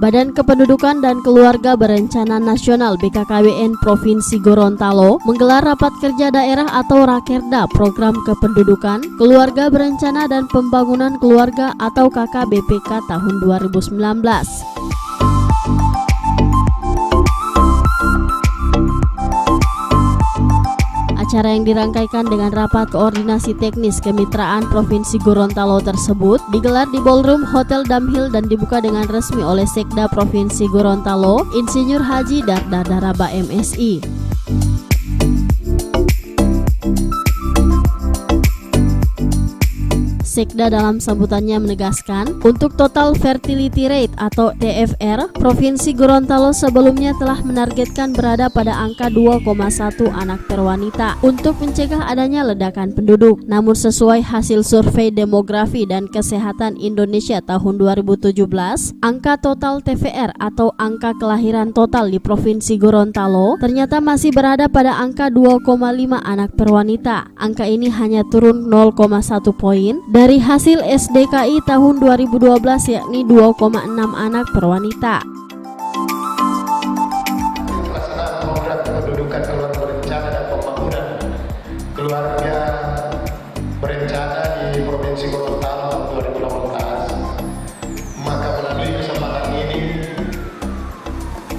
Badan Kependudukan dan Keluarga Berencana Nasional BKKBN Provinsi Gorontalo menggelar rapat kerja daerah atau Rakerda Program Kependudukan, Keluarga Berencana dan Pembangunan Keluarga atau KKBPK tahun 2019. Acara yang dirangkaikan dengan rapat koordinasi teknis kemitraan Provinsi Gorontalo tersebut digelar di Ballroom Hotel Damhil dan dibuka dengan resmi oleh Sekda Provinsi Gorontalo, Insinyur Haji Darda Daraba MSI. Sekda dalam sambutannya menegaskan, untuk total fertility rate atau TFR, Provinsi Gorontalo sebelumnya telah menargetkan berada pada angka 2,1 anak per wanita untuk mencegah adanya ledakan penduduk. Namun sesuai hasil survei demografi dan kesehatan Indonesia tahun 2017, angka total TFR atau angka kelahiran total di Provinsi Gorontalo ternyata masih berada pada angka 2,5 anak per wanita. Angka ini hanya turun 0,1 poin dari hasil SDKI tahun 2012 yakni 2,6 anak per wanita. Pelaksanaan program kependudukan keluarga berencana dan pembangunan keluarga berencana di Provinsi Gorontalo tahun 2018. Maka melalui kesempatan ini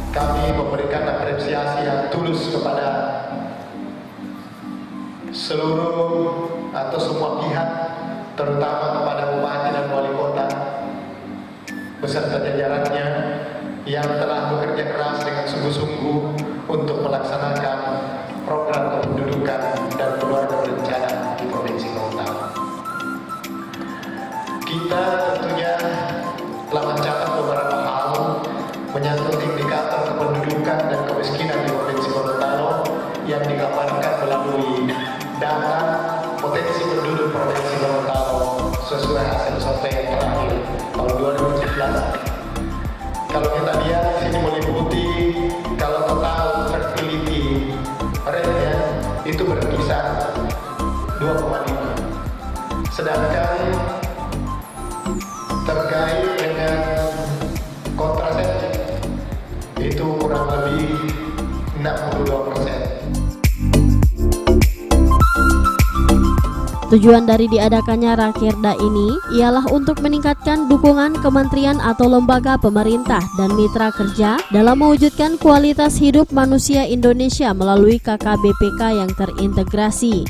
kami memberikan apresiasi yang tulus kepada seluruh atau semua pihak, terutama kepada Bupati dan Wali Kota beserta jajarannya yang telah bekerja keras dengan sungguh-sungguh untuk melaksanakan program kependudukan dan keluarga berencana di Provinsi Gorontalo. Kita tentunya telah mencatat beberapa hal menyangkut indikator kependudukan dan kemiskinan di Provinsi Gorontalo yang digambarkan melalui data potensi penduduk Provinsi Gorontalo sesuai hasil survei yang terakhir tahun 2017. Kalau kita lihat di sini meliputi kalau total fertility rate-nya itu berkisar 2,5. Sedangkan terkait dengan kontrasepsi itu kurang lebih 62%. Tujuan dari diadakannya Rakerda ini ialah untuk meningkatkan dukungan kementerian atau lembaga pemerintah dan mitra kerja dalam mewujudkan kualitas hidup manusia Indonesia melalui KKBPK yang terintegrasi.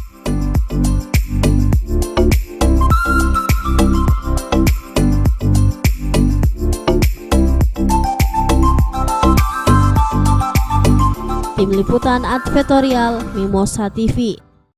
Tim Liputan Advertorial Mimosa TV.